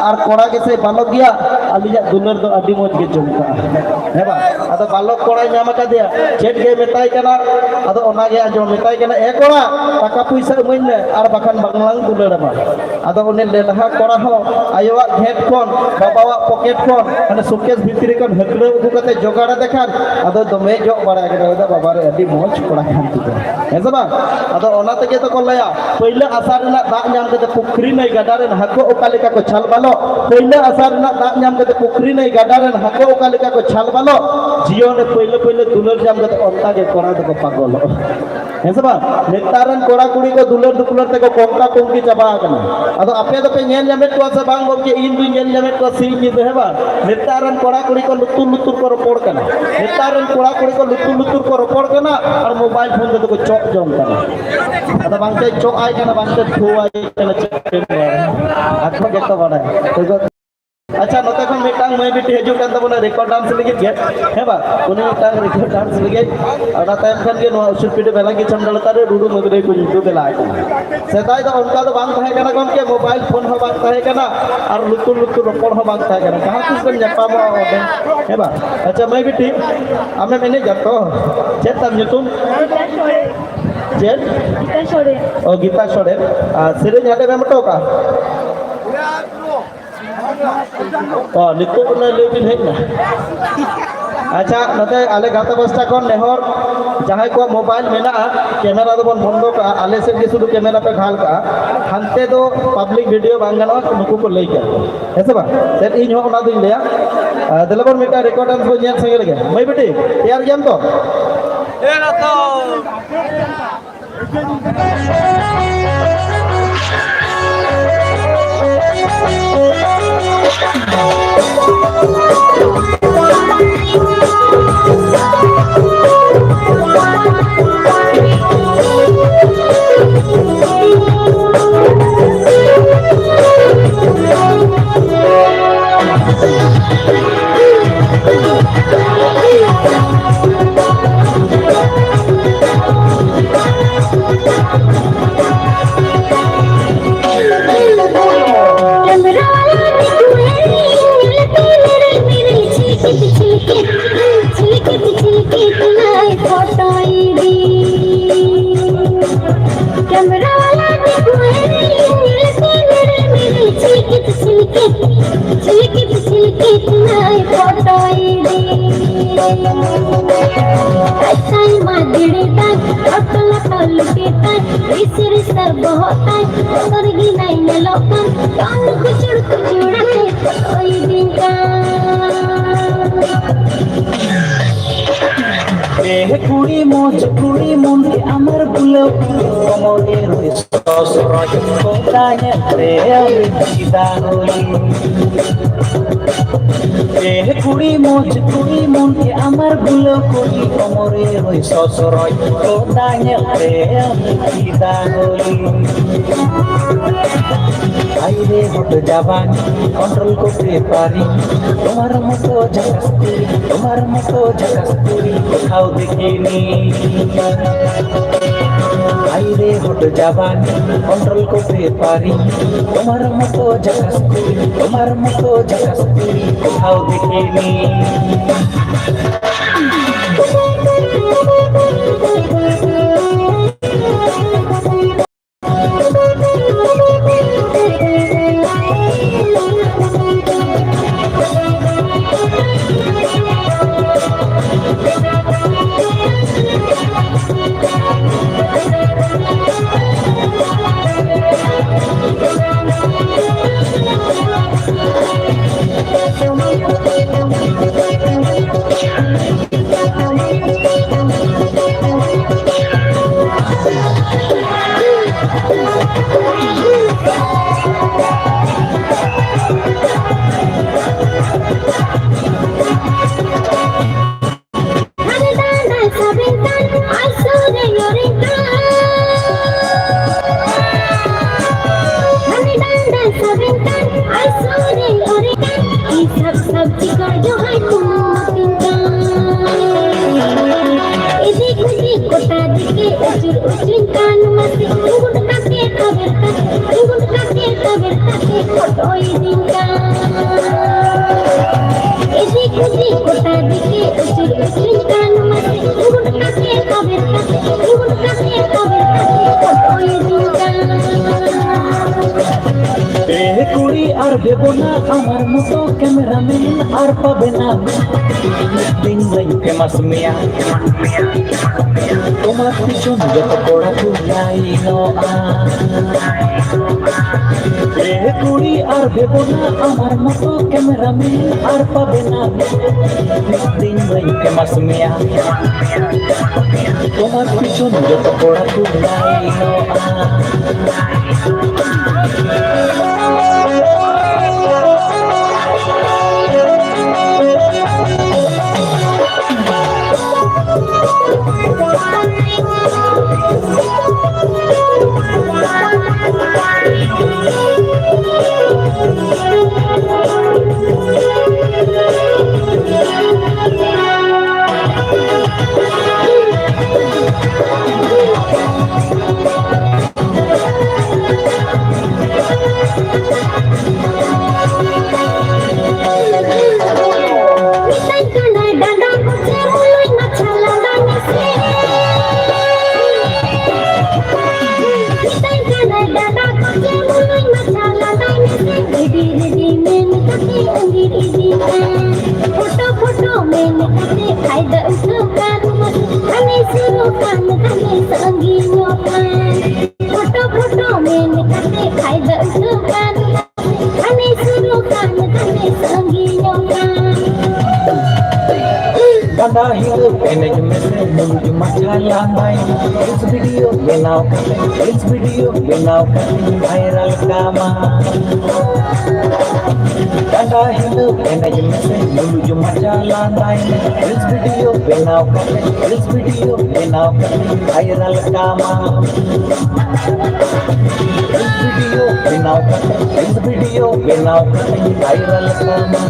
और कोड़ा के से बालक गया अलिया दुलर दो अडी मोज के जमका है बा अदो बालक कोड़ा नाम का दिया चेट के मेताय कना अदो ओना गे आजो मेताय कना ए कोड़ा टाका पैसा इमन ने और बखान बांगलांग दुलर बा अदो उन्हें लेलहा कोड़ा हो आयोवा घेट कोन बाबावा पॉकेट कोन माने सुटकेस भितरी कोन हकड़े उदु कते जोगाड़ा देखान अदो दमे जो बड़ा के बाबा रे अडी मोज कोड़ा खान तुके है बा अदो ओना तके तो को लया पहिले आसार ना दाग नाम के पुखरी नै गाडा रे हाको ओका लेका को छाल बालो पहिले आसार ना दाग नाम के पुखरी नै गाडा रे हाको ओका लेका को छाल बालो जियो ने पहिले पहिले दुलर जाम के ओंता के कोड़ा तो पागल है बा नेतारन कोड़ा कुड़ी को दुलर दुलर ते को कोंका कोंकी चाबा कना अदो आपे तो पे नेल नेमेट को से बांग बोके इन दुई नेल नेमेट को सी नि है बा नेतारन कोड़ा कुड़ी को लुतुर लुतुर को रोपड़ कना नेतारन कोड़ा कुड़ी को लुतुर लुतुर को रोपड़ कना और मोबाइल फोन दे को चोक जम कना अदो बांग ते चोक आय कना बांग ते थुआय कना चेक आखो गेतो बड़ा तो अच्छा नोते खन मिटांग मैं बिटी हजू कान तबना रिकॉर्ड डांस लगे गे है बा उनी मिटांग रिकॉर्ड डांस लगे अना टाइम खन गे नो सुरपीटे बेला के चंदलता रे डुडू मगरे को जुटू बेला सेताय तो उनका तो बांग थाहे कना कोन के मोबाइल फोन हो बांग थाहे कना और लुतुर लुतुर रोपड़ हो बांग थाहे कना कहां कुछ कन जपा मो है बा अच्छा मैं बिटी आमे मैंने जतो चेत तम नुतुम जेल गीता छोड़े ओ गीता छोड़े सिरे झाडे में मटो का नितो ना लेबिन हेज ना अच्छा नते आले गाता बस्ता कोन नेहर जहां को मोबाइल मेना कैमरा दो बन बंद का आले से के शुरू कैमरा पे घाल का हनते दो पब्लिक वीडियो बांगनो नुकु को लई के ऐसे बा सेट इन हो ना दिन लिया दलबर मेटा रिकॉर्ड डांस को नेल संगे लगे मैं बेटी तैयार गेम तो ए ना तो कुड़ी मोज कुड़ी मुंडे अमर बुलो कमोले रोय ससुराय कोताने रे अमिदानोली कुड़ी मोज कुड़ी मुंडे अमर बुलो कुड़ी कमोले रोय ससुराय कोताने रे अमिदानोली आइरे हट जाबान कंट्रोल करते पारी तुम्हार मतो झकास्ती खाओ देखिनी आइरे हट जाबान कंट्रोल करते पारी तुम्हार मतो झकास्ती खाओ देखिनी Ingun kake kabar kake foto ini kan কুড়ি আর দেব না আমার মতো ক্যামেরাম্যান আর পাবে না দিন যাই ফেমাস মিয়া তোমার পিছন যত পড়া তুলাই কুড়ি আর দেব না আমার মতো ক্যামেরাম্যান আর পাবে না দিন যাই ফেমাস মিয়া তোমার পিছন যত পড়া তুলাই Kanda hidup enek mesej menuju masa yang baik. Reels video benaukan viral kama. Kanda hidup enek mesej menuju masa yang baik. Reels video benaukan viral kama. Reels video benaukan viral kama.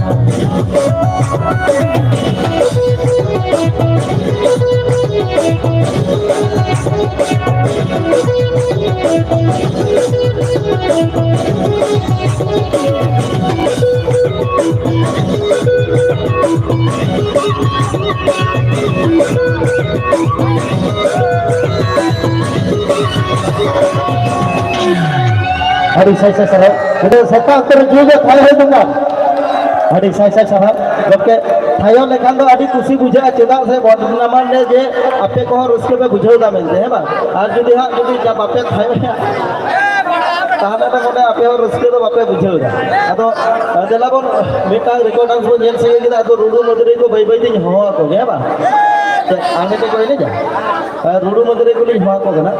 Adik saya sarap. Kita sepak terjual thay hai dunga. Adik saya sarap. Oke, thayo lekhan do adik kusi bujha cedak se bordnaman ne je ape ko uske pe bujhau da milte hai ba. Aaj jodi jab ape thayo তাহলে তো মনে আপে আর রসকে তো বাপে বুঝাও না আদো দেলাবন মেটা রেকর্ডাংস বো নেল সে গিলা আদো রুডু মদরে কো বাই বাই দিন হওয়া কো গে বা আগে তো কইলে যা রুডু মদরে কো লিন হওয়া কো না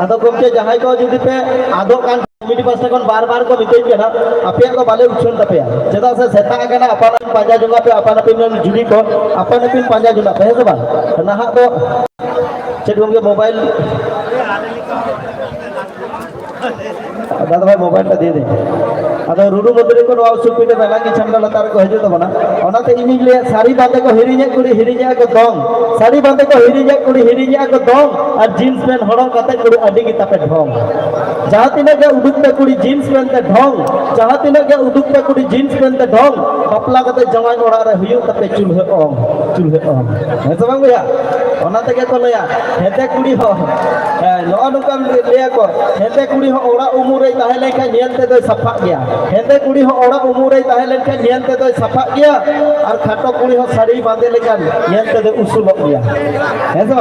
আদো গমকে যাহাই কো যদি পে আদো কান কমিটি পাশে কোন বারবার কো মিতেই কেনা আপে তো বালে উচ্ছন তাপে যেটা সে সেটা কেনা আপন পাঁজা জঙ্গা পে আপন জুড়ি को अपन पांजा जुड़ा पे है ना तो चेक गमके मोबाइल दादा भाई मोबाइल टा दे दे अदा रुडू मदरे को नवा सुपीटे बेलांगी छमला लतार को हजू तबना ओनाते इनी ले साड़ी बांधे को हिरिजे को दंग साड़ी बांधे को हिरिजे को दंग और जीन्स पैंट हड़ो कते कुड़ी अडी की तपे ढोंग जहां तिने के उडुक पे कुड़ी जीन्स पैंट ते ढोंग जहां तिने के उडुक पे कुड़ी जीन्स पैंट ते ढोंग बापला कते जवाई ओड़ा रे हुयु तपे चुल्हे ओम है तो बांग भैया ओनाते के को लया हेते कुड़ी हो नो अनुकम लेया को हेते कुड़ी हो ओड़ा उमुरे ताहे लेखा नियंते दो सफा गया हेते कुड़ी हो ओड़ा उमुरे ताहे लेखा नियंते दो सफा गया और खाटो कुड़ी हो साड़ी बांधे लेखा नियंते दो उसूल गया है तो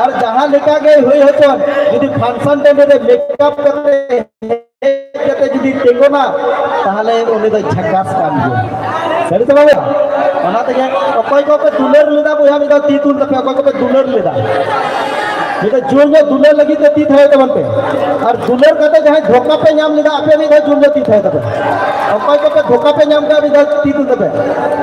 और जहां लेखा गए हुई हो तो यदि फंक्शन टाइम में मेकअप करते जते यदि तेगो ना ताहले उनी दो झकास काम गया सही तो बाबा ओनाते के अकय को पे दुलर लेदा बुया मिदा ती तुल तपे अकय को पे दुलर लेदा ये जोर जो दुलर लगी तो तीत है तबन पे और दुलर कहते जहां धोखा पे नाम लेदा आपे भी जोर जो तीत है तबे अकय को पे धोखा पे नाम का भी तीत तबे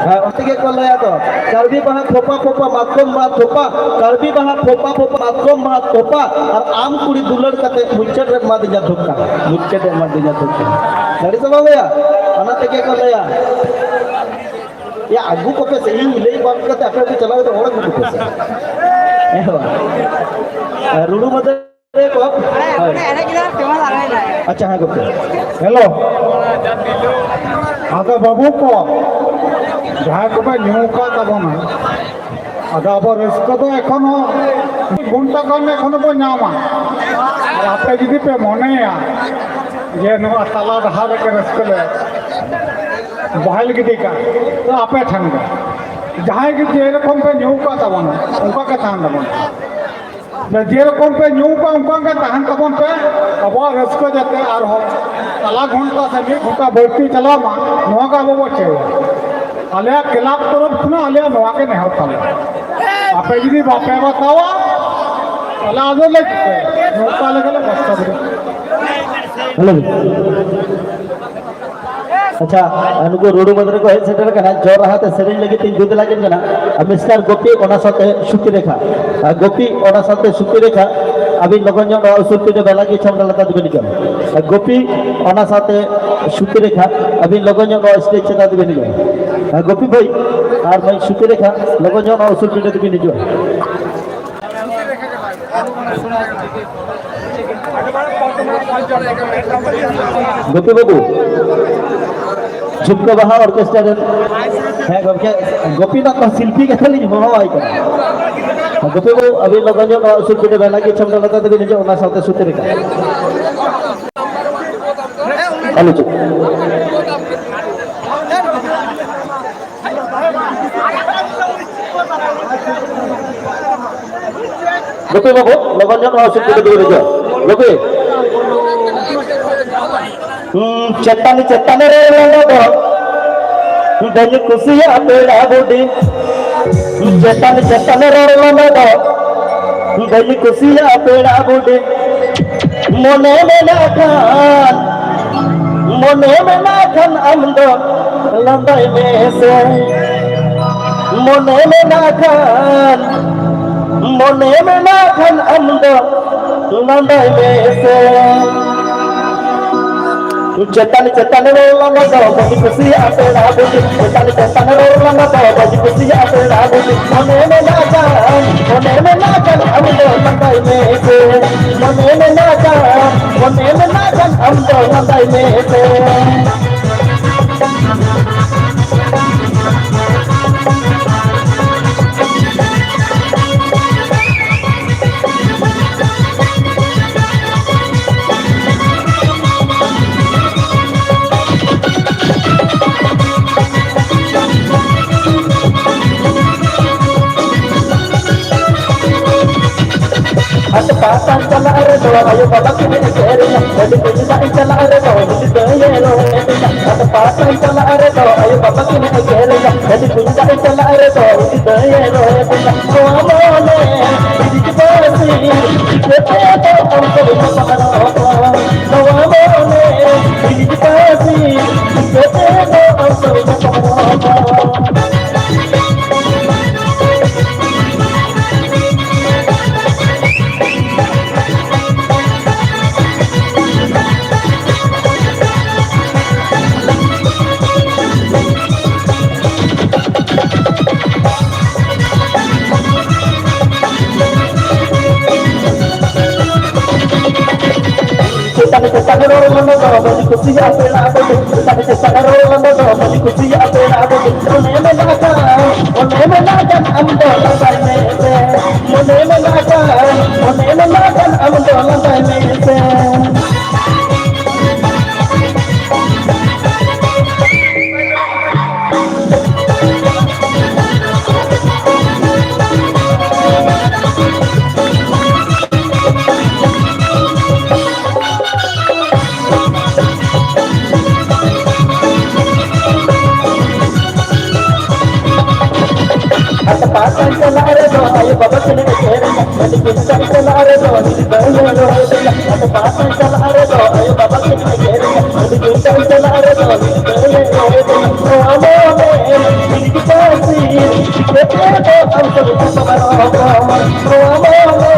हां ओते के को लया तो करबी बहा फोपा मातकम मा थोपा करबी बहा फोपा मातकम मा थोपा और आम कुड़ी दुलर कहते मुच्चट रे मा दिया धोखा मुच्चट रे मा दिया धोखा सरी सब भैया ओनाते के को लया या आगू को पे सही ले बात करते आपे भी चलाओ तो और को पे रुडू मदरे को अच्छा है गुप्ते हेलो आदा बाबू को जहाँ को पे न्यू का तब ना ᱟᱫᱚ ᱟᱵᱚ ᱨᱟᱹᱥᱠᱟᱹ ᱫᱚ ᱮᱠᱷᱚᱱ ᱦᱚᱸ ᱜᱷᱚᱱᱴᱟ ᱜᱟᱱ ᱮᱠᱷᱚᱱ ᱵᱚ ᱧᱟᱢᱟ ᱟᱨ ᱟᱯᱮ ᱡᱩᱫᱤ ᱯᱮ ᱢᱚᱱᱮᱭᱟ ᱡᱮ ᱱᱚᱣᱟ ᱛᱟᱞᱟ ᱰᱟᱦᱟᱨ ᱨᱮᱜᱮ ᱨᱟᱹᱥᱠᱟᱹ ᱞᱮ ᱵᱟᱦᱟᱞ ᱜᱤᱰᱤ ᱠᱟᱜ ᱛᱚ ᱟᱯᱮ ᱴᱷᱮᱱ ᱜᱮ ᱡᱟᱦᱟᱸᱭ ᱜᱮ ᱡᱮᱨᱚᱠᱚᱢ ᱯᱮ ᱧᱩ ᱠᱟᱜ ᱛᱟᱵᱚᱱᱟ ᱚᱱᱠᱟ ᱜᱮ ᱛᱟᱦᱮᱱ ᱛᱟᱵᱚᱱ যেরকম পে ᱧᱩ ᱠᱟᱜ ᱚᱱᱠᱟ ᱜᱮ ᱛᱟᱦᱮᱱ ᱛᱟᱵᱚᱱ ᱯᱮ ᱟᱵᱚᱣᱟᱜ ᱨᱟᱹᱥᱠᱟᱹ ᱡᱟᱛᱮ ᱟᱨᱦᱚᱸ ᱛᱟᱞᱟ ᱜᱷᱚᱱᱴᱟ ᱥᱮ ᱢᱤᱫ ᱜᱷᱚᱱᱴᱟ ᱵᱟᱹᱲᱛᱤ ᱪᱟᱞᱟᱣ ᱢᱟ ᱱᱚᱣᱟ ᱜᱮ ᱟᱵᱚ ᱵᱚ ᱪᱟᱹᱭᱟ ᱟᱞᱮᱭᱟᱜ ᱠᱞᱟᱵ ᱛᱚᱨᱚᱯ ᱠᱷᱚᱱᱟᱜ ᱟᱞᱮᱭᱟᱜ ᱱᱚᱣᱟ ᱜᱮ ᱱᱮᱦᱚᱨ ᱛᱟᱞᱮ ᱟᱯᱮ ᱡᱩᱫᱤ ᱵᱟᱯᱮ ᱵᱟᱛᱟᱣᱟ তাহলে আদৌ লাগবে নৌকা লেগে বস্তা দেবে अच्छा नुकु रोडू मदर को हेड सेटर कना जोर रहा ते सेरिंग लगी तीन जुद लागिन कना मिस्टर गोपी ओना साथे सुखी रेखा गोपी ओना साथे सुखी रेखा अभी लगन जो सुखी दे बेला की छमला लता दिबेनी कर गोपी ओना साथे सुखी रेखा अभी लगन जो स्टेज चला दिबेनी कर गोपी भाई और मैं सुखी रेखा लगन जो सुखी दे दिबेनी जो गोपी बाबू झुमका बाहा ऑर्केस्ट्रा है गोपीनाथ का शिल्पी के खाली हवाई का गोपी बाबू अभी लोगों जो सुखी दे बेला की छमला लता दिबेनी जो ओना साथे सुखी रेखा हेलो जी गोपी बाबू लगन जो सुखी दे दिबेनी जो गोपी चट्टानी चट्टानी रे लंडो दनी खुशिया पेड़ा बुडी चट्टानी चट्टानी रे लंडो दनी खुशिया पेड़ा बुडी मोने में ना खान अमदो लंडई में से मोने में ना खान अमदो लंडई में से चट्टानी चट्टानी रोलंगा तो बड़ी खुशी आते राबुदी चट्टानी चट्टानी रोलंगा तो बड़ी खुशी आते राबुदी मने में ना जान हम दो लंगाई में से मने में ना जान हम दो लंगाई में से At pasan chala are do ayo baba ki ne kere jadi pinda chala are do di yelo at pasan chala are do ayo baba ki ne kere jadi pinda chala are do di yelo ko amone di ki pasi ke to amko pamara ko amone di ki pasi ke to amko pamara चट्टानी रोलंगा तो बड़ी खुशी आते राबुदी चट्टानी रोलंगा तो बड़ी खुशी आते राबुदी मोने में ना जान हम दो लंगाई में से मोने में ना जान हम दो लंगाई में से pasan chala are do ayo baba ki ne kere jadi pinda chala are do di yelo at pasan chala are do ayo baba ki ne kere jadi pinda chala are do di yelo ko amone di ki pasi ke to amko pamara ko amone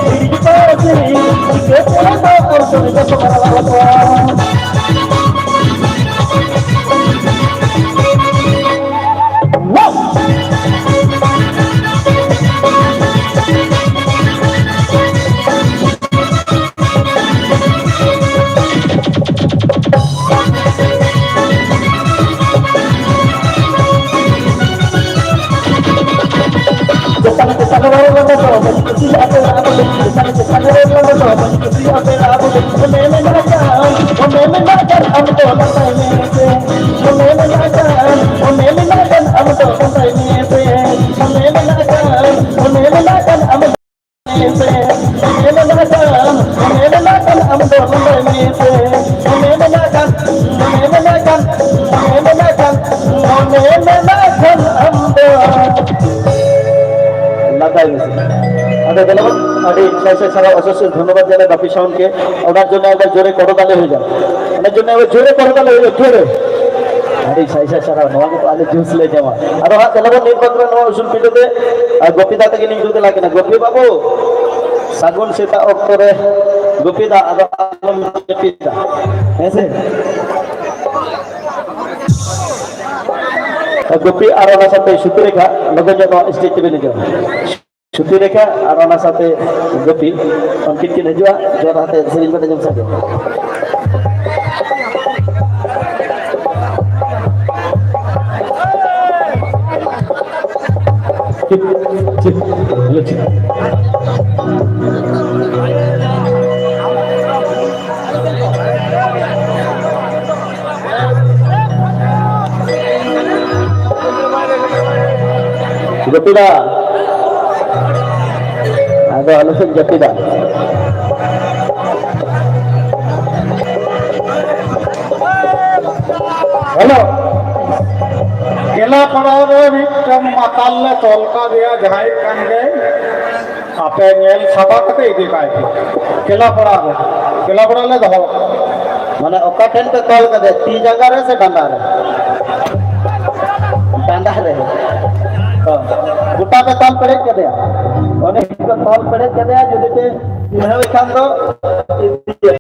di ki pasi ke to amko pamara ko ধন্যবাদ জানাই বাপি সাউন্ডকে ওনার জন্য একবার জোরে করতালে হয়ে যায় ওনার জন্য একবার জোরে করতালে হয়ে যায় জোরে আরে সাইসা সারা নওয়াকে তো আলে জুস লে যাওয়া আর হ্যাঁ তেলাবো নির্বাচন নওয়া উসুল পিঠতে আর গোপীদা থেকে নিমজুতে লাগে না গোপী বাবু সাগুন সেটা অক্তরে গোপীদা আদো আলম গোপীদা হ্যাঁ गोपी और साथ सुतिरेखा लगे जो स्टेज पे निजो सुतिरेखा और साथ गोपी उनकी किन हजू जो हाथे सेरिंग पे जम सके Gopida, ada alasan Gopida. Hello केला पड़ा रे मिटम माताल ले तोलका दिया जहाई कान गए आपे नेल सभा कते इदी काय केला पड़ा ले दहो माने ओका ठन पे तोल कदे ती जगह रे से डंडा रे गुटा पे तल पड़े के दिया ओने को तल पड़े के दिया जो देते इन्हें खान दो